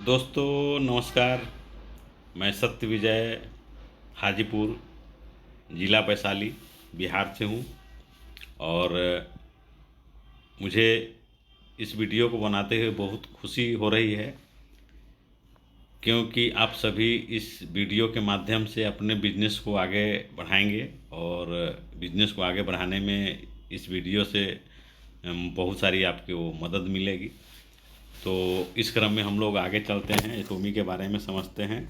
दोस्तों नमस्कार। मैं सत्य विजय हाजीपुर ज़िला वैशाली बिहार से हूँ। और मुझे इस वीडियो को बनाते हुए बहुत खुशी हो रही है, क्योंकि आप सभी इस वीडियो के माध्यम से अपने बिजनेस को आगे बढ़ाएंगे। और बिजनेस को आगे बढ़ाने में इस वीडियो से बहुत सारी आपकी वो मदद मिलेगी। तो इस क्रम में हम लोग आगे चलते हैं, एटोमी के बारे में समझते हैं।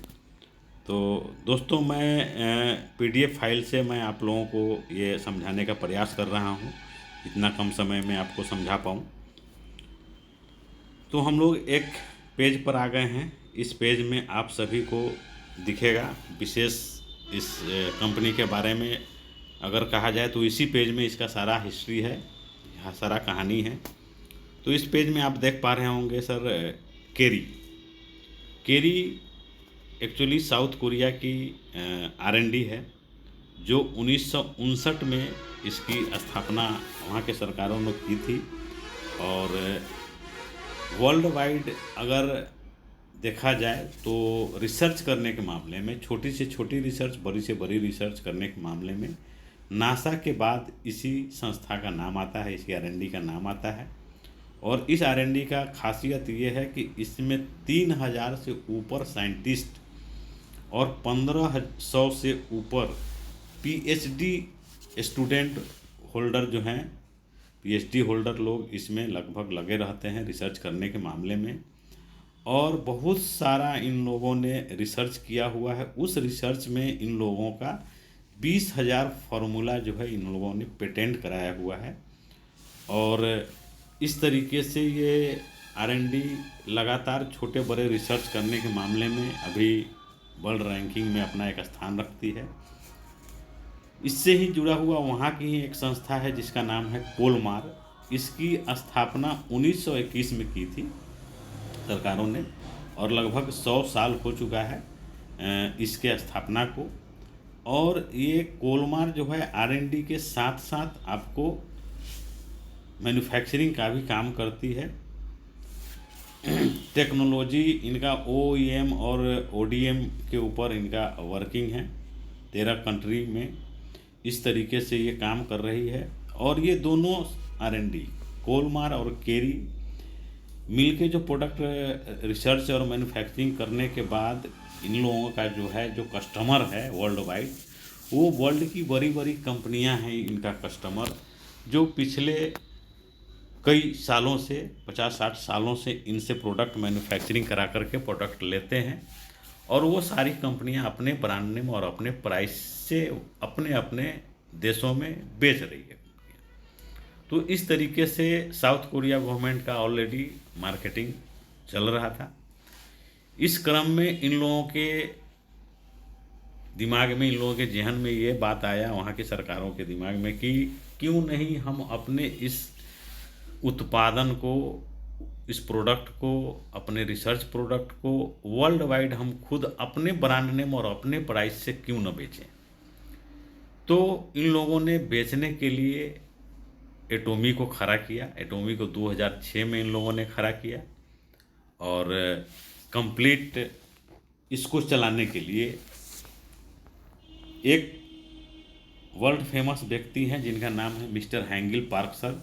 तो दोस्तों मैं पीडीएफ फाइल से मैं आप लोगों को ये समझाने का प्रयास कर रहा हूँ, इतना कम समय में आपको समझा पाऊँ। तो हम लोग एक पेज पर आ गए हैं। इस पेज में आप सभी को दिखेगा विशेष इस कंपनी के बारे में अगर कहा जाए तो इसी पेज में इसका सारा हिस्ट्री है, यहाँ सारा कहानी है। तो इस पेज में आप देख पा रहे होंगे सर, केरी केरी एक्चुअली साउथ कोरिया की R&D है, जो 1959 में इसकी स्थापना वहाँ के सरकारों ने की थी। और वर्ल्ड वाइड अगर देखा जाए तो रिसर्च करने के मामले में, छोटी से छोटी रिसर्च, बड़ी से बड़ी रिसर्च करने के मामले में नासा के बाद इसी संस्था का नाम आता है, इसकी R&D का नाम आता है। और इस R&D का खासियत ये है कि इसमें 3000 से ऊपर साइंटिस्ट और 1500 से ऊपर PhD स्टूडेंट होल्डर जो हैं, PhD होल्डर लोग इसमें लगभग लगे रहते हैं रिसर्च करने के मामले में। और बहुत सारा इन लोगों ने रिसर्च किया हुआ है। उस रिसर्च में इन लोगों का 20,000 फार्मूला जो है इन लोगों ने पेटेंट कराया हुआ है। और इस तरीके से ये R&D लगातार छोटे बड़े रिसर्च करने के मामले में अभी वर्ल्ड रैंकिंग में अपना एक स्थान रखती है। इससे ही जुड़ा हुआ वहाँ की ही एक संस्था है जिसका नाम है कोलमार। इसकी स्थापना 1921 में की थी सरकारों ने, और लगभग 100 साल हो चुका है इसके स्थापना को। और ये कोलमार जो है R&D के साथ साथ आपको मैन्युफैक्चरिंग का भी काम करती है। टेक्नोलॉजी इनका OEM और ODM के ऊपर इनका वर्किंग है 13 कंट्री में। इस तरीके से ये काम कर रही है। और ये दोनों R&D कोलमार और केरी मिलके जो प्रोडक्ट रिसर्च और मैन्युफैक्चरिंग करने के बाद इन लोगों का जो है जो कस्टमर है वर्ल्ड वाइड, वो वर्ल्ड की बड़ी बड़ी कंपनियां हैं इनका कस्टमर, जो पिछले कई सालों से 50-60 सालों से इनसे प्रोडक्ट मैन्युफैक्चरिंग करा करके प्रोडक्ट लेते हैं। और वो सारी कंपनियां अपने ब्रांड नेम और अपने प्राइस से अपने अपने देशों में बेच रही है। तो इस तरीके से साउथ कोरिया गवर्नमेंट का ऑलरेडी मार्केटिंग चल रहा था। इस क्रम में इन लोगों के दिमाग में, इन लोगों के जहन में ये बात आया, वहाँ की सरकारों के दिमाग में, कि क्यों नहीं हम अपने इस उत्पादन को, इस प्रोडक्ट को, अपने रिसर्च प्रोडक्ट को वर्ल्ड वाइड हम खुद अपने ब्रांड नेम और अपने प्राइस से क्यों न बेचें। तो इन लोगों ने बेचने के लिए एटोमी को खड़ा किया। एटोमी को 2006 में इन लोगों ने खड़ा किया। और कंप्लीट इसको चलाने के लिए एक वर्ल्ड फेमस व्यक्ति हैं जिनका नाम है मिस्टर हैंगिल पार्क सर।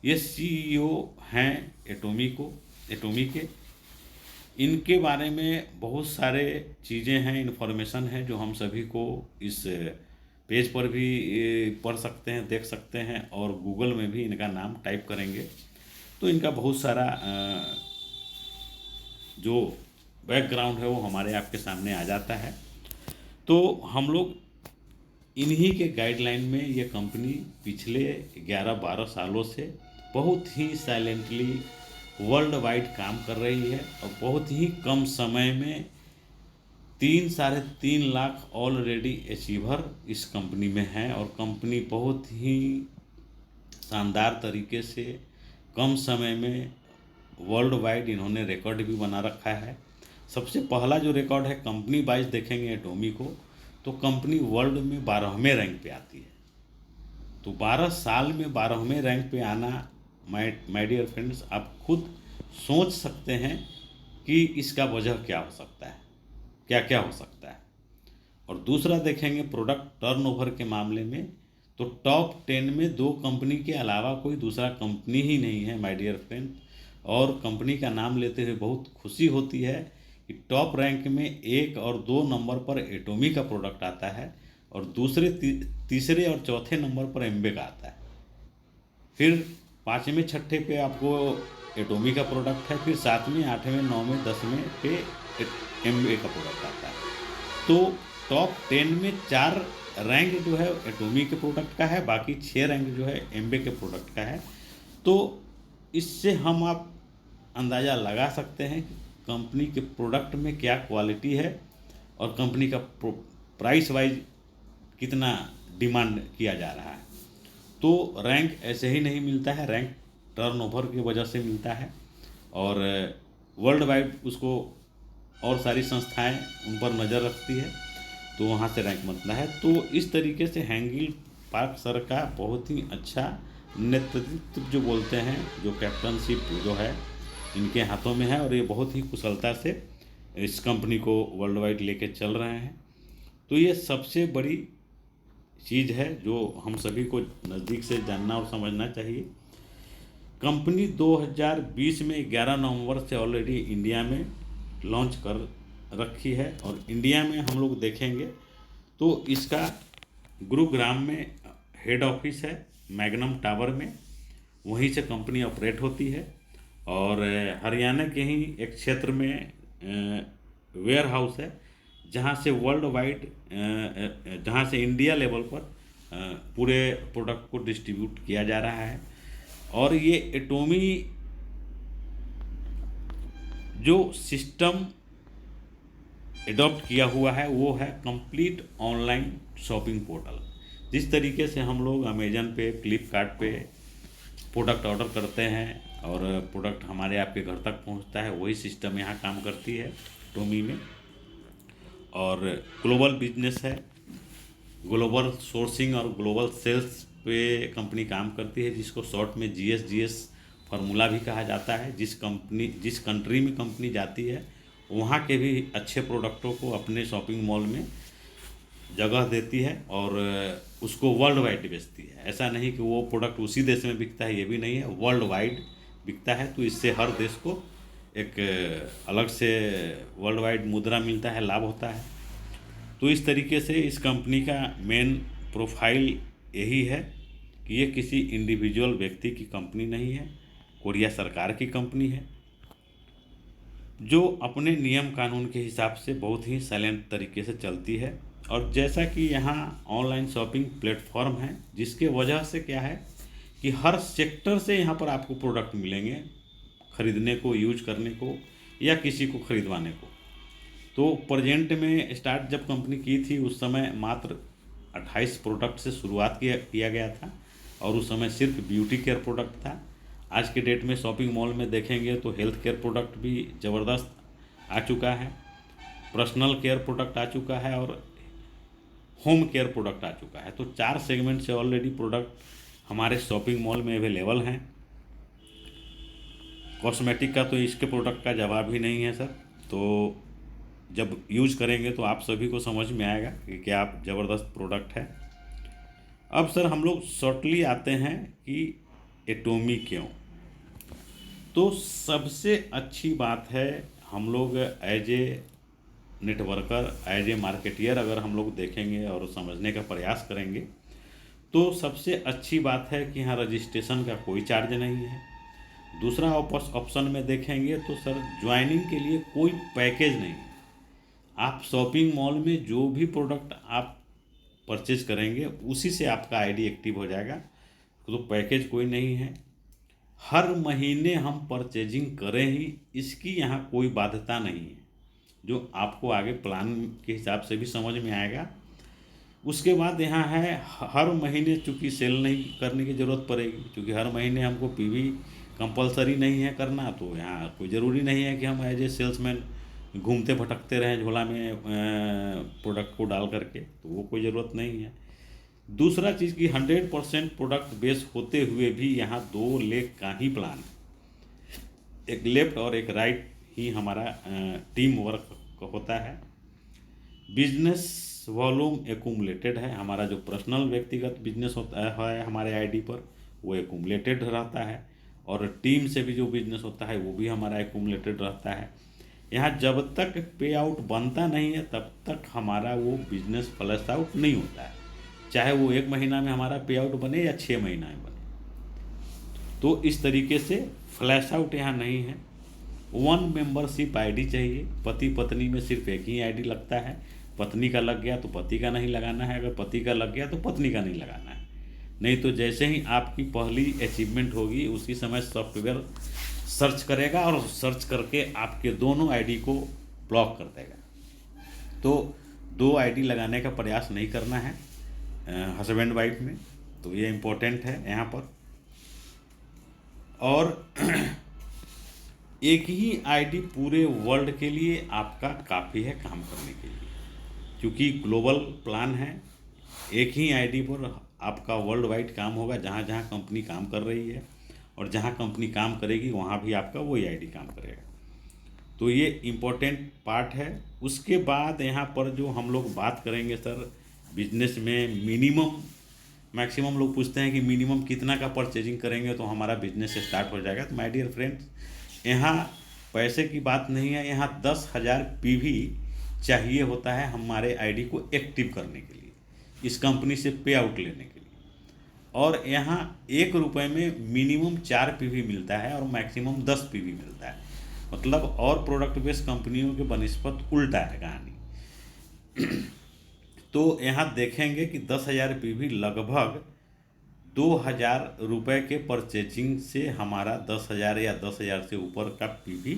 ये CEO हैं एटोमी के। इनके बारे में बहुत सारे चीज़ें हैं, इन्फॉर्मेशन है जो हम सभी को इस पेज पर भी पढ़ सकते हैं, देख सकते हैं। और गूगल में भी इनका नाम टाइप करेंगे तो इनका बहुत सारा जो बैकग्राउंड है वो हमारे आपके सामने आ जाता है। तो हम लोग इन्हीं के गाइडलाइन में ये कंपनी पिछले 11-12 सालों से बहुत ही साइलेंटली वर्ल्ड वाइड काम कर रही है। और बहुत ही कम समय में 3-3.5 लाख ऑलरेडी अचीवर इस कंपनी में हैं। और कंपनी बहुत ही शानदार तरीके से कम समय में वर्ल्ड वाइड इन्होंने रिकॉर्ड भी बना रखा है। सबसे पहला जो रिकॉर्ड है कंपनी वाइज देखेंगे एटोमी को, तो कंपनी वर्ल्ड में 12वें रैंक पे आती है। तो 12 साल में 12वें रैंक पे आना, माय डियर फ्रेंड्स, आप खुद सोच सकते हैं कि इसका वजह क्या हो सकता है, क्या क्या हो सकता है। और दूसरा देखेंगे प्रोडक्ट टर्नओवर के मामले में, तो टॉप 10 में 2 कंपनी के अलावा कोई दूसरा कंपनी ही नहीं है माय डियर फ्रेंड। और कंपनी का नाम लेते हुए बहुत खुशी होती है कि टॉप रैंक में 1 और 2 नंबर पर एटोमी का प्रोडक्ट आता है, और दूसरे तीसरे और चौथे नंबर पर एम्बे का आता है। फिर 5वें 6ठे पे आपको एटोमी का प्रोडक्ट है, फिर 7वें 8वें 9वें 10वें पे एम्बे का प्रोडक्ट आता है। तो टॉप 10 में 4 रैंक जो है एटोमी के प्रोडक्ट का है, बाकी 6 रैंक जो है एम्बे के प्रोडक्ट का है। तो इससे हम आप अंदाज़ा लगा सकते हैं कि कंपनी के प्रोडक्ट में क्या क्वालिटी है और कंपनी का प्राइस वाइज कितना डिमांड किया जा रहा है। तो रैंक ऐसे ही नहीं मिलता है, रैंक टर्नओवर की वजह से मिलता है, और वर्ल्ड वाइड उसको और सारी संस्थाएं उन पर नज़र रखती है, तो वहाँ से रैंक बनता है। तो इस तरीके से हैंगिल पार्क सर का बहुत ही अच्छा नेतृत्व जो बोलते हैं, जो कैप्टनशिप जो है इनके हाथों में है, और ये बहुत ही कुशलता से इस कंपनी को वर्ल्ड वाइड लेके चल रहे हैं। तो ये सबसे बड़ी चीज़ है जो हम सभी को नज़दीक से जानना और समझना चाहिए। कंपनी 2020 में 11 नवंबर से ऑलरेडी इंडिया में लॉन्च कर रखी है, और इंडिया में हम लोग देखेंगे तो इसका गुरुग्राम में हेड ऑफिस है, मैग्नम टावर में, वहीं से कंपनी ऑपरेट होती है। और हरियाणा के ही एक क्षेत्र में वेयर हाउस है, जहाँ से वर्ल्ड वाइड जहाँ से इंडिया लेवल पर पूरे प्रोडक्ट को डिस्ट्रीब्यूट किया जा रहा है। और ये एटोमी जो सिस्टम एडॉप्ट किया हुआ है वो है कंप्लीट ऑनलाइन शॉपिंग पोर्टल। जिस तरीके से हम लोग अमेजन पे, फ्लिपकार्ट पे प्रोडक्ट ऑर्डर करते हैं और प्रोडक्ट हमारे आपके घर तक पहुंचता है, वही सिस्टम यहाँ काम करती है टोमी में। और ग्लोबल बिजनेस है, ग्लोबल सोर्सिंग और ग्लोबल सेल्स पे कंपनी काम करती है, जिसको शॉर्ट में GS फार्मूला भी कहा जाता है। जिस कंट्री में कंपनी जाती है वहाँ के भी अच्छे प्रोडक्टों को अपने शॉपिंग मॉल में जगह देती है और उसको वर्ल्ड वाइड बेचती है। ऐसा नहीं कि वो प्रोडक्ट उसी देश में बिकता है, ये भी नहीं है, वर्ल्ड वाइड बिकता है। तो इससे हर देश को एक अलग से वर्ल्ड वाइड मुद्रा मिलता है, लाभ होता है। तो इस तरीके से इस कंपनी का मेन प्रोफाइल यही है कि ये किसी इंडिविजुअल व्यक्ति की कंपनी नहीं है, कोरिया सरकार की कंपनी है, जो अपने नियम कानून के हिसाब से बहुत ही साइलेंट तरीके से चलती है। और जैसा कि यहाँ ऑनलाइन शॉपिंग प्लेटफॉर्म है, जिसके वजह से क्या है कि हर सेक्टर से यहाँ पर आपको प्रोडक्ट मिलेंगे खरीदने को, यूज करने को, या किसी को खरीदवाने को। तो प्रेजेंट में स्टार्ट जब कंपनी की थी उस समय मात्र 28 प्रोडक्ट से शुरुआत किया गया था, और उस समय सिर्फ ब्यूटी केयर प्रोडक्ट था। आज के डेट में शॉपिंग मॉल में देखेंगे तो हेल्थ केयर प्रोडक्ट भी ज़बरदस्त आ चुका है, पर्सनल केयर प्रोडक्ट आ चुका है, और होम केयर प्रोडक्ट आ चुका है। तो 4 सेगमेंट से ऑलरेडी प्रोडक्ट हमारे शॉपिंग मॉल में अवेलेबल हैं। कॉस्मेटिक का तो इसके प्रोडक्ट का जवाब ही नहीं है सर। तो जब यूज करेंगे तो आप सभी को समझ में आएगा कि क्या ज़बरदस्त प्रोडक्ट है। अब सर हम लोग शॉर्टली आते हैं कि एटोमी क्यों। तो सबसे अच्छी बात है, हम लोग as a networker, as a marketer अगर हम लोग देखेंगे और समझने का प्रयास करेंगे तो सबसे अच्छी बात है कि यहाँ रजिस्ट्रेशन का कोई चार्ज नहीं है। दूसरा ऑप्शन में देखेंगे तो सर ज्वाइनिंग के लिए कोई पैकेज नहीं है। आप शॉपिंग मॉल में जो भी प्रोडक्ट आप परचेज करेंगे उसी से आपका आईडी एक्टिव हो जाएगा। तो पैकेज कोई नहीं है, हर महीने हम परचेजिंग करें ही, इसकी यहाँ कोई बाध्यता नहीं है, जो आपको आगे प्लान के हिसाब से भी समझ में आएगा। उसके बाद यहाँ है हर महीने चूँकि सेल नहीं करने की ज़रूरत पड़ेगी, क्योंकि हर महीने हमको PV कंपलसरी नहीं है करना। तो यहाँ कोई ज़रूरी नहीं है कि हम एज ए सेल्समैन घूमते भटकते रहें झोला में प्रोडक्ट को डाल करके, तो वो कोई ज़रूरत नहीं है। दूसरा चीज़ कि 100% प्रोडक्ट बेस होते हुए भी यहाँ 2 लेग का ही प्लान है, एक लेफ्ट और एक राइट ही हमारा टीम वर्क होता है। बिजनेस वॉल्यूम एक्यूमुलेटेड है, हमारा जो पर्सनल व्यक्तिगत बिजनेस होता है हमारे आईडी पर वो एक्यूमुलेटेड रहता है, और टीम से भी जो बिजनेस होता है वो भी हमारा एक्यूमुलेटेड रहता है। यहाँ जब तक पे आउट बनता नहीं है तब तक हमारा वो बिजनेस फ्लैश आउट नहीं होता है, चाहे वो 1 महीना में हमारा पे आउट बने या 6 महीना में बने। तो इस तरीके से फ्लैश आउट यहाँ नहीं है। 1 मेंबरशिप आईडी चाहिए। पति पत्नी में सिर्फ एक ही आईडी लगता है। पत्नी का लग गया तो पति का नहीं लगाना है, अगर पति का लग गया तो पत्नी का नहीं लगाना है। नहीं तो जैसे ही आपकी पहली अचीवमेंट होगी उसी समय सॉफ्टवेयर सर्च करेगा और सर्च करके आपके दोनों आईडी को ब्लॉक कर देगा। तो 2 आईडी लगाने का प्रयास नहीं करना है हस्बैंड वाइफ में, तो ये इम्पोर्टेंट है यहाँ पर। और एक ही आईडी पूरे वर्ल्ड के लिए आपका काफ़ी है काम करने के लिए, क्योंकि ग्लोबल प्लान है। एक ही आईडी पर आपका वर्ल्ड वाइड काम होगा, जहाँ जहाँ कंपनी काम कर रही है, और जहाँ कंपनी काम करेगी वहाँ भी आपका वही आईडी काम करेगा। तो ये इम्पोर्टेंट पार्ट है। उसके बाद यहाँ पर जो हम लोग बात करेंगे सर, बिजनेस में मिनिमम मैक्सिमम लोग पूछते हैं कि मिनिमम कितना का परचेजिंग करेंगे तो हमारा बिजनेस स्टार्ट हो जाएगा। तो माय डियर फ्रेंड्स, यहाँ पैसे की बात नहीं है, यहाँ 10,000 PV चाहिए होता है हमारे आईडी को एक्टिव करने के लिए, इस कंपनी से पे आउट लेने के लिए। और यहाँ 1 रुपये में मिनिमम 4 PV मिलता है और मैक्सिमम 10 PV मिलता है। मतलब और प्रोडक्ट बेस्ड कंपनियों के बनस्पत उल्टा है कहानी। तो यहाँ देखेंगे कि 10,000 PV लगभग 2,000 रुपये के परचेजिंग से हमारा 10,000 या 10,000 से ऊपर का PV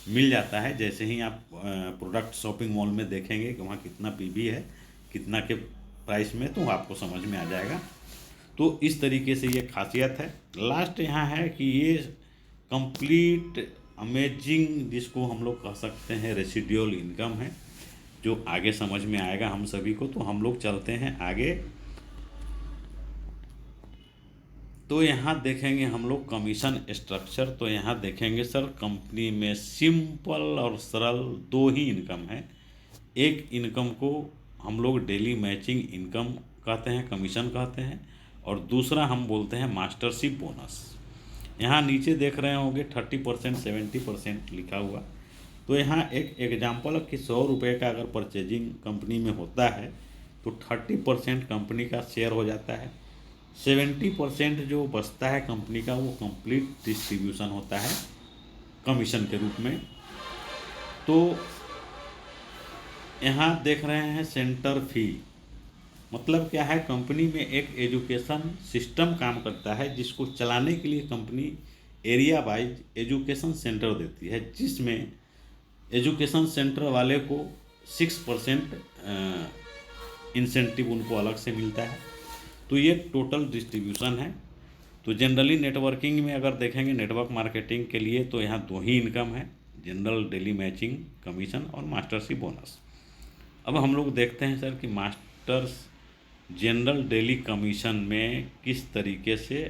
मिल जाता है। जैसे ही आप प्रोडक्ट शॉपिंग मॉल में देखेंगे कि वहाँ कितना PV है, कितना के प्राइस में, तो आपको समझ में आ जाएगा। तो इस तरीके से ये खासियत है। लास्ट यहाँ है कि ये कंप्लीट अमेजिंग, जिसको हम लोग कह सकते हैं रेसिडुअल इनकम है, जो आगे समझ में आएगा हम सभी को। तो हम लोग चलते हैं आगे। तो यहाँ देखेंगे हम लोग कमीशन स्ट्रक्चर। तो यहाँ देखेंगे सर, कंपनी में सिंपल और सरल 2 ही इनकम है। एक इनकम को हम लोग डेली मैचिंग इनकम कहते हैं, कमीशन कहते हैं, और दूसरा हम बोलते हैं मास्टरशिप बोनस। यहाँ नीचे देख रहे होंगे 30%, 70% लिखा हुआ। तो यहाँ एक एग्जाम्पल कि 100 रुपये का अगर परचेजिंग कंपनी में होता है तो 30% कंपनी का शेयर हो जाता है। 70% जो बचता है कंपनी का वो कंप्लीट डिस्ट्रीब्यूशन होता है कमीशन के रूप में। तो यहाँ देख रहे हैं सेंटर फी, मतलब क्या है, कंपनी में एक एजुकेशन सिस्टम काम करता है जिसको चलाने के लिए company area wise education centre देती है, जिसमें एजुकेशन सेंटर वाले को 6% इंसेंटिव उनको अलग से मिलता है। तो ये टोटल डिस्ट्रीब्यूशन है। तो जनरली नेटवर्किंग में अगर देखेंगे नेटवर्क मार्केटिंग के लिए तो यहाँ 2 ही इनकम है, जनरल डेली मैचिंग कमीशन और मास्टरशिप बोनस। अब हम लोग देखते हैं सर कि मास्टर्स जनरल डेली कमीशन में किस तरीके से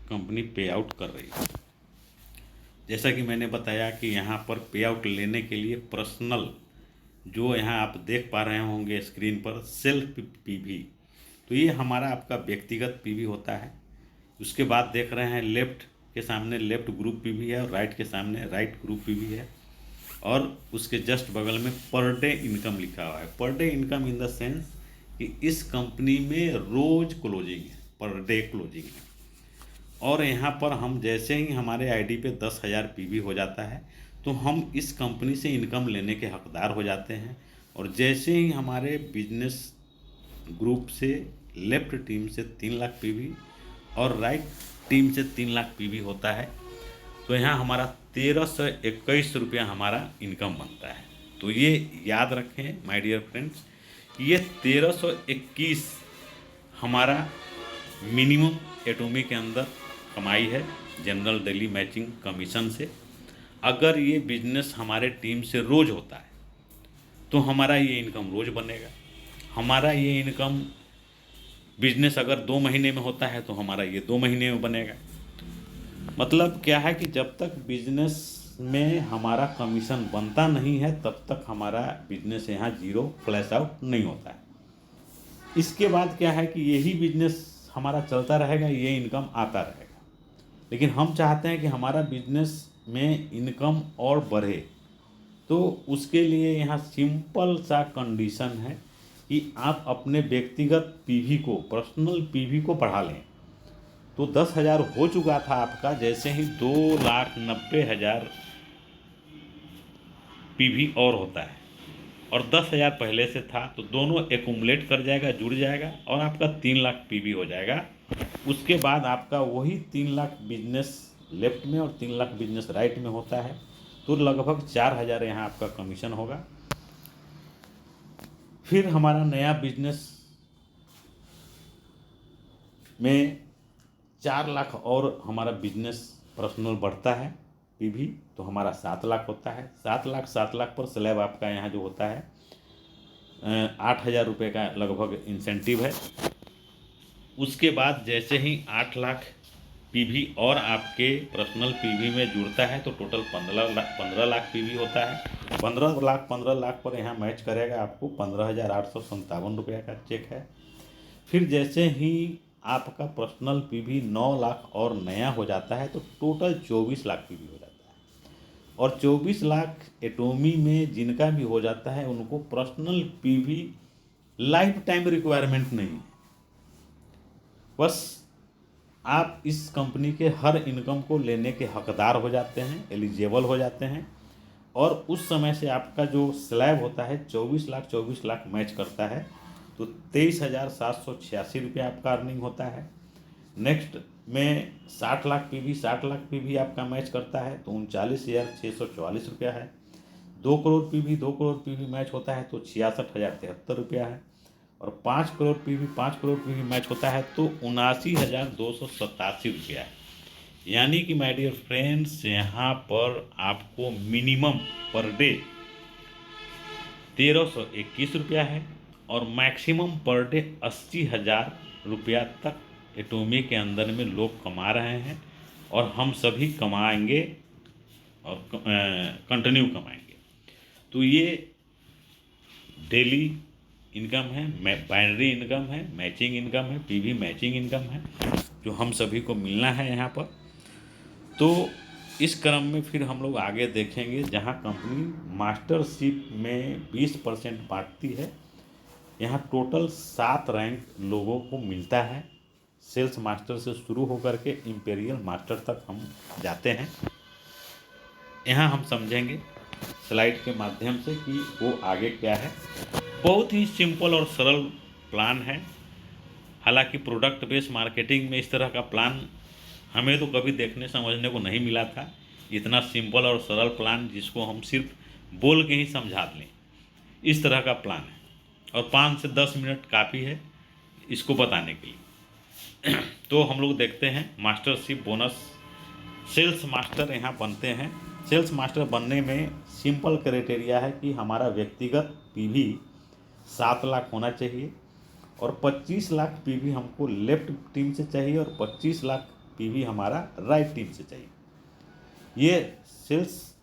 कंपनी पे आउट कर रही है। जैसा कि मैंने बताया कि यहाँ पर पे आउट लेने के लिए पर्सनल, जो यहाँ आप देख पा रहे होंगे स्क्रीन पर, सेल्फ PV, तो ये हमारा आपका व्यक्तिगत PV होता है। उसके बाद देख रहे हैं लेफ़्ट के सामने लेफ़्ट ग्रुप PV है और राइट के सामने राइट ग्रुप PV है, और उसके जस्ट बगल में पर डे इनकम लिखा हुआ है। Per day income in the sense कि इस कंपनी में रोज़ क्लोजिंग है, पर डे क्लोजिंग है। और यहाँ पर हम जैसे ही हमारे आईडी पे 10,000 PV हो जाता है तो हम इस कंपनी से इनकम लेने के हकदार हो जाते हैं। और जैसे ही हमारे बिजनेस ग्रुप से लेफ्ट टीम से 3 लाख PV और राइट टीम से 3 लाख PV होता है तो यहाँ हमारा 1,321 रुपया हमारा इनकम बनता है। तो ये याद रखें माय डियर फ्रेंड्स, ये 1,321 हमारा मिनिमम एटोमी के अंदर कमाई है जनरल डेली मैचिंग कमीशन से। अगर ये बिजनेस हमारे टीम से रोज़ होता है तो हमारा ये इनकम रोज़ बनेगा। हमारा ये इनकम बिजनेस अगर 2 महीने में होता है तो हमारा ये 2 महीने में बनेगा। मतलब क्या है कि जब तक बिजनेस में हमारा कमीशन बनता नहीं है तब तक हमारा बिजनेस यहाँ जीरो फ्लैश आउट नहीं होता है। इसके बाद क्या है कि यही बिजनेस हमारा चलता रहेगा, ये इनकम आता रहेगा। लेकिन हम चाहते हैं कि हमारा बिजनेस में इनकम और बढ़े, तो उसके लिए यहाँ सिंपल सा कंडीशन है कि आप अपने व्यक्तिगत पीवी को, पर्सनल पीवी को बढ़ा लें। तो 10,000 हो चुका था आपका, जैसे ही 2,90,000 पीवी और होता है और 10,000 पहले से था, तो दोनों एकुमुलेट कर जाएगा, जुड़ जाएगा और आपका 3 लाख पीवी हो जाएगा। उसके बाद आपका वही 3 लाख बिजनेस लेफ्ट में और 3 लाख बिजनेस राइट में होता है, तो लगभग 4,000 यहाँ आपका कमीशन होगा। फिर हमारा नया बिजनेस में 4 लाख और हमारा बिजनेस पर्सनल बढ़ता है पीवी, तो हमारा 7 लाख होता है। 7 लाख पर स्लैब आपका यहाँ जो होता है 8,000 रुपये का लगभग इंसेंटिव है। उसके बाद जैसे ही 8 लाख पीवी और आपके पर्सनल पीवी में जुड़ता है तो टोटल 15 लाख पीवी होता है। 15 लाख पर यहाँ मैच करेगा आपको 15,857 रुपये का चेक है। फिर जैसे ही आपका पर्सनल पीवी 9 लाख और नया हो जाता है तो टोटल 24 लाख पीवी हो जाता है। और 24 लाख एटोमी में जिनका भी हो जाता है उनको personal PV life time requirement नहीं है, बस आप इस कंपनी के हर इनकम को लेने के हकदार हो जाते हैं, एलिजिबल हो जाते हैं। और उस समय से आपका जो स्लैब होता है 24 लाख मैच करता है, तो 23,786 रुपये आपका अर्निंग होता है। नेक्स्ट में 60 लाख पीवी आपका मैच करता है तो 39,644 रुपया है। 2 करोड़ पीवी मैच होता है तो 66,073 रुपया है। और 5 करोड़ पीवी मैच होता है तो 79,287 रुपया है। यानी कि माय डियर फ्रेंड्स, यहाँ पर आपको मिनिमम पर डे 1,321 रुपया है और मैक्सिमम पर डे 80,000 रुपया तक एटोमी के अंदर में लोग कमा रहे हैं और हम सभी कमाएंगे और कंटिन्यू कमाएंगे। तो ये डेली इनकम है, बाइनरी इनकम है, मैचिंग इनकम है, पीवी मैचिंग इनकम है, जो हम सभी को मिलना है यहाँ पर। तो इस क्रम में फिर हम लोग आगे देखेंगे, जहाँ कंपनी मास्टरशिप में 20% बांटती है। यहाँ टोटल 7 रैंक लोगों को मिलता है। सेल्स मास्टर से शुरू होकर के इंपीरियल मास्टर तक हम जाते हैं। यहाँ हम समझेंगे स्लाइड के माध्यम से कि वो आगे क्या है। बहुत ही सिंपल और सरल प्लान है। हालांकि प्रोडक्ट बेस्ड मार्केटिंग में इस तरह का प्लान हमें तो कभी देखने समझने को नहीं मिला था। इतना सिंपल और सरल प्लान जिसको हम सिर्फ बोल के ही समझा लें, इस तरह का प्लान है और 5 से 10 मिनट काफ़ी है इसको बताने के लिए। तो हम लोग देखते हैं मास्टरशिप बोनस सेल्स मास्टर यहाँ बनते हैं। सेल्स मास्टर बनने में सिंपल क्राइटेरिया है कि हमारा व्यक्तिगत पीवी 7 लाख होना चाहिए और 25 लाख पीवी हमको लेफ्ट टीम से चाहिए और 25 लाख पीवी हमारा राइट टीम से चाहिए। ये सेल्स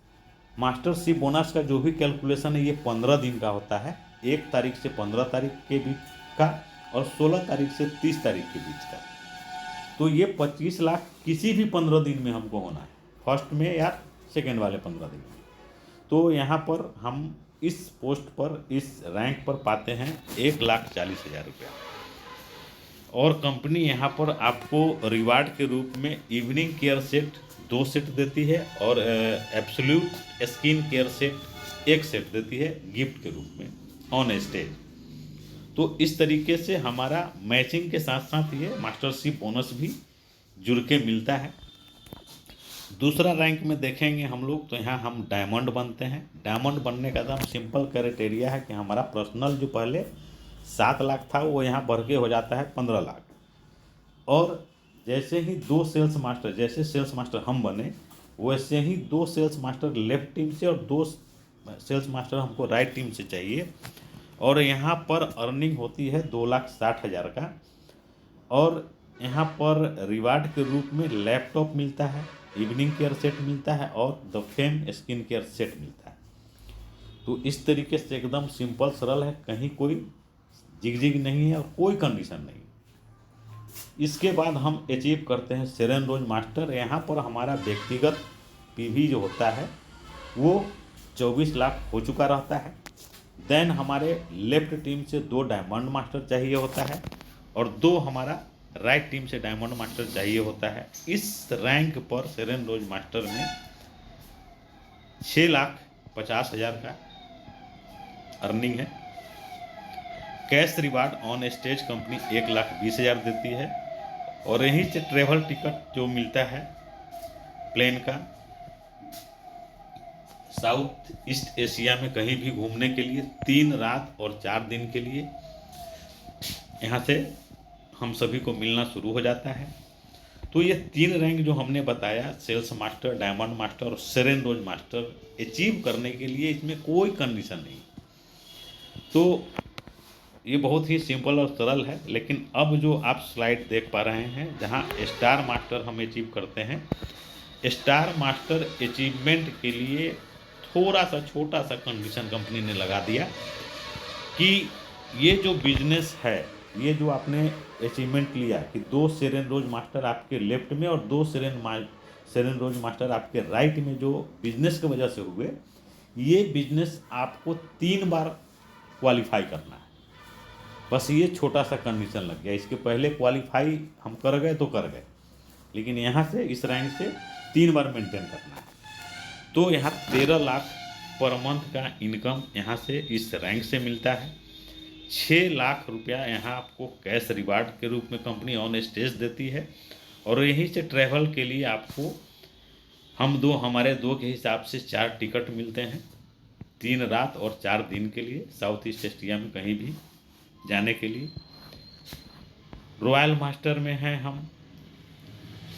मास्टरशिप बोनस का जो भी कैलकुलेशन है ये 15 दिन का होता है। 1 तारीख से 15 तारीख के बीच का और 16 तारीख से 30 तारीख के बीच का। तो ये 25 लाख किसी भी 15 दिन में हमको होना है, फर्स्ट में या सेकेंड वाले 15 दिन में। तो यहाँ पर हम इस पोस्ट पर, इस रैंक पर पाते हैं 1,40,000 रुपया। और कंपनी यहाँ पर आपको रिवार्ड के रूप में इवनिंग केयर सेट 2 सेट देती है और absolute skin care set 1 set देती है गिफ्ट के रूप में ऑन स्टेज। तो इस तरीके से हमारा मैचिंग के साथ साथ ये मास्टरशिप बोनस भी जुड़ के मिलता है। दूसरा रैंक में देखेंगे हम लोग तो यहाँ हम डायमंड बनते हैं। डायमंड बनने का एकदम सिंपल क्राइटेरिया है कि हमारा पर्सनल जो पहले 7 लाख था वो यहाँ बढ़ के हो जाता है 15 लाख। और जैसे ही 2 सेल्स मास्टर, जैसे सेल्स मास्टर हम बने वैसे ही 2 सेल्स मास्टर लेफ्ट टीम से और 2 सेल्स मास्टर हमको राइट टीम से चाहिए। और यहाँ पर अर्निंग होती है 2,60,000 का। और यहाँ पर रिवार्ड के रूप में लैपटॉप मिलता है इवनिंग केयर सेट मिलता है और the fame skin care set मिलता है। तो इस तरीके से एकदम सिंपल सरल है, कहीं कोई जिग नहीं है और कोई कंडीशन नहीं। इसके बाद हम अचीव करते हैं सेरेन रोज मास्टर। यहाँ पर हमारा व्यक्तिगत पीवी जो होता है वो 24 लाख हो चुका रहता है। देन हमारे लेफ्ट टीम से 2 डायमंड मास्टर चाहिए होता है और 2 हमारा राइट टीम से डायमंड मास्टर चाहिए होता है। इस रैंक पर सेरेन रोज मास्टर में 6,50,000 का अर्निंग है। Cash reward on stage company 1,20,000 देती है और यहीं से ट्रेवल टिकट जो मिलता है प्लेन का साउथ ईस्ट एशिया में कहीं भी घूमने के लिए 3 रात और 4 दिन के लिए यहाँ से हम सभी को मिलना शुरू हो जाता है। तो ये 3 रैंक जो हमने बताया, सेल्स मास्टर, डायमंड मास्टर और सेरेन रोज मास्टर, अचीव करने के लिए इसमें कोई कंडीशन नहीं। तो ये बहुत ही सिंपल और सरल है। लेकिन अब जो आप स्लाइड देख पा रहे हैं जहाँ स्टार मास्टर हम अचीव करते हैं, स्टार मास्टर अचीवमेंट के लिए थोड़ा सा छोटा सा कंडीशन कंपनी ने लगा दिया कि ये जो बिजनेस है, ये जो आपने अचीवमेंट लिया कि 2 सेरेन रोज मास्टर आपके लेफ्ट में और 2 सेरेन रोज मास्टर आपके राइट में जो बिजनेस की वजह से हुए, ये बिजनेस आपको 3 बार क्वालिफाई करना है। बस ये छोटा सा कंडीशन लग गया। इसके पहले क्वालिफाई हम कर गए तो कर गए, लेकिन यहाँ से इस रैंक से 3 बार मेंटेन करना है। तो यहाँ 13 लाख पर मंथ का इनकम यहाँ से इस रैंक से मिलता है। 6 लाख रुपया यहाँ आपको कैश रिवार्ड के रूप में कंपनी ऑन स्टेज देती है और यहीं से ट्रैवल के लिए आपको हमारे 2 के हिसाब से 4 टिकट मिलते हैं, 3 रात और 4 दिन के लिए साउथ ईस्ट एशिया में कहीं भी जाने के लिए। रॉयल मास्टर में हैं हम।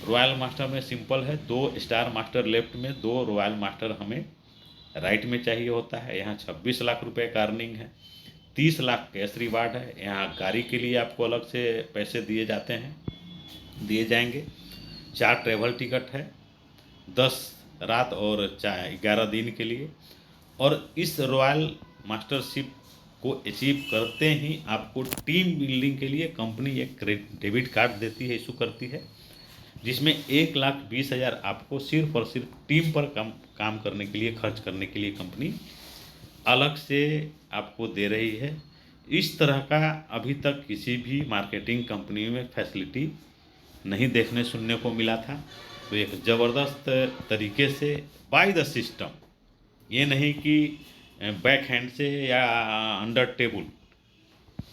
रॉयल मास्टर में सिंपल है, 2 स्टार मास्टर लेफ्ट में, 2 रॉयल मास्टर हमें राइट में चाहिए होता है। यहाँ 26 लाख रुपए का अर्निंग है, 30 लाख कैश रिवार्ड है। यहाँ गाड़ी के लिए आपको अलग से पैसे दिए जाएंगे। 4 ट्रेवल टिकट है 10 रात और 11 दिन के लिए। और इस रॉयल मास्टरशिप को अचीव करते ही आपको टीम बिल्डिंग के लिए कंपनी एक डेबिट कार्ड देती है, इशू करती है, जिसमें 1,20,000 आपको सिर्फ और सिर्फ टीम पर काम करने के लिए, खर्च करने के लिए कंपनी अलग से आपको दे रही है। इस तरह का अभी तक किसी भी मार्केटिंग कंपनी में फैसिलिटी नहीं देखने सुनने को मिला था। तो एक ज़बरदस्त तरीके से बाय द सिस्टम, ये नहीं कि बैक हैंड से या अंडर टेबल,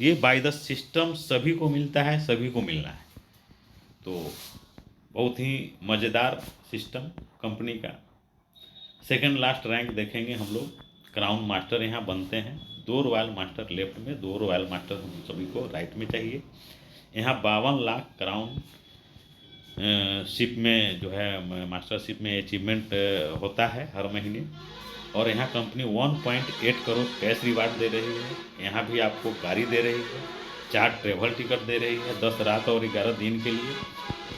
ये बाय द सिस्टम सभी को मिलता है, सभी को मिलना है। तो बहुत ही मज़ेदार सिस्टम कंपनी का। सेकंड लास्ट रैंक देखेंगे हम लोग। क्राउन मास्टर यहाँ बनते हैं, 2 रॉयल मास्टर लेफ्ट में, 2 रॉयल मास्टर हम सभी को राइट में चाहिए। यहाँ 52 लाख क्राउन शिप में जो है मास्टरशिप में अचीवमेंट होता है हर महीने। और यहाँ कंपनी 1.8 करोड़ कैश रिवार्ड दे रही है। यहाँ भी आपको गाड़ी दे रही है, 4 ट्रेवल टिकट दे रही है 10 रात और 11 दिन के लिए।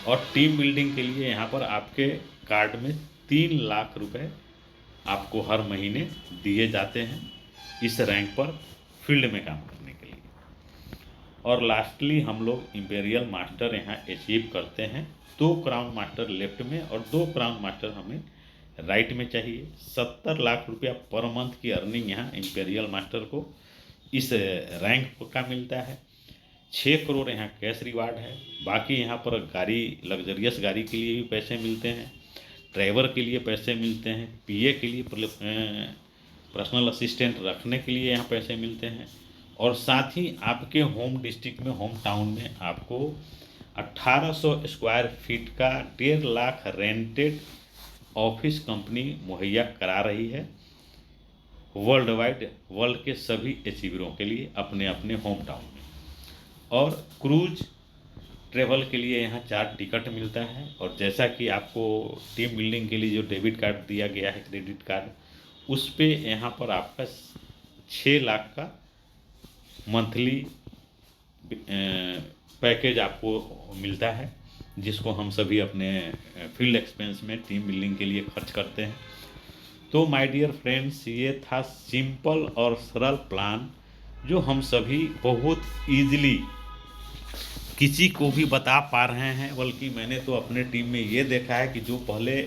और टीम बिल्डिंग के लिए यहाँ पर आपके कार्ड में 3 लाख रुपए आपको हर महीने दिए जाते हैं इस रैंक पर फील्ड में काम करने के लिए। और लास्टली हम लोग इंपीरियल मास्टर यहाँ अचीव करते हैं। 2 क्राउन मास्टर लेफ्ट में और 2 क्राउन मास्टर हमें राइट में चाहिए। 70 लाख रुपया पर मंथ की अर्निंग यहाँ इंपीरियल मास्टर को इस रैंक का मिलता है। 6 करोड़ यहाँ कैश रिवार्ड है। बाकी यहाँ पर गाड़ी, लग्जरियस गाड़ी के लिए भी पैसे मिलते हैं, ड्राइवर के लिए पैसे मिलते हैं, पीए के लिए, पर्सनल असिस्टेंट रखने के लिए यहाँ पैसे मिलते हैं। और साथ ही आपके होम डिस्ट्रिक्ट में, होम टाउन में आपको 1800 स्क्वायर फीट का 1.5 लाख रेंटेड ऑफिस कंपनी मुहैया करा रही है वर्ल्ड वाइड, वर्ल्ड के सभी अचीवरों के लिए अपने अपने होम टाउन में। और क्रूज ट्रेवल के लिए यहाँ 4 टिकट मिलता है। और जैसा कि आपको टीम बिल्डिंग के लिए जो डेबिट कार्ड दिया गया है, क्रेडिट कार्ड, उस पे यहाँ पर आपका 6 लाख का मंथली पैकेज आपको मिलता है, जिसको हम सभी अपने फील्ड एक्सपेंस में टीम बिल्डिंग के लिए खर्च करते हैं। तो माय डियर फ्रेंड्स, ये था सिंपल और सरल प्लान जो हम सभी बहुत ईजिली किसी को भी बता पा रहे हैं। बल्कि मैंने तो अपने टीम में ये देखा है कि जो पहले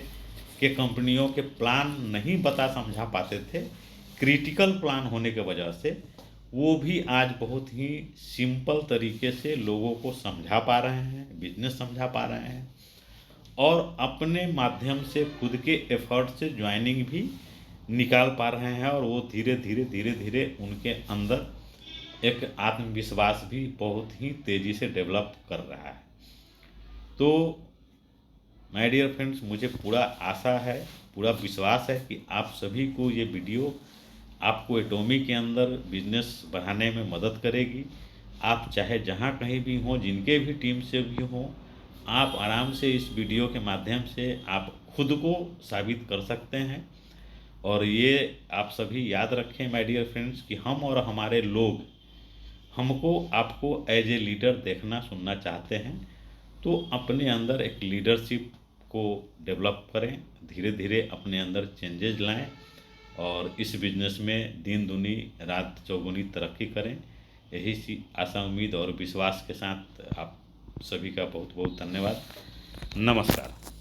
के कंपनियों के प्लान नहीं बता समझा पाते थे, क्रिटिकल प्लान होने के वजह से, वो भी आज बहुत ही सिंपल तरीके से लोगों को समझा पा रहे हैं, बिजनेस समझा पा रहे हैं, और अपने माध्यम से खुद के एफर्ट से ज्वाइनिंग भी निकाल पा रहे हैं। और वो धीरे धीरे उनके अंदर एक आत्मविश्वास भी बहुत ही तेज़ी से डेवलप कर रहा है। तो माय डियर फ्रेंड्स, मुझे पूरा आशा है, पूरा विश्वास है कि आप सभी को ये वीडियो आपको एटॉमी के अंदर बिजनेस बढ़ाने में मदद करेगी। आप चाहे जहाँ कहीं भी हों, जिनके भी टीम से भी हों, आप आराम से इस वीडियो के माध्यम से आप खुद को साबित कर सकते हैं। और ये आप सभी याद रखें माय डियर फ्रेंड्स कि हम और हमारे लोग हमको आपको एज ए लीडर देखना सुनना चाहते हैं। तो अपने अंदर एक लीडरशिप को डेवलप करें, धीरे धीरे अपने अंदर चेंजेज लाएं और इस बिजनेस में दिन दूनी रात चौगुनी तरक्की करें। यही सी आशा, उम्मीद और विश्वास के साथ आप सभी का बहुत बहुत धन्यवाद। नमस्कार।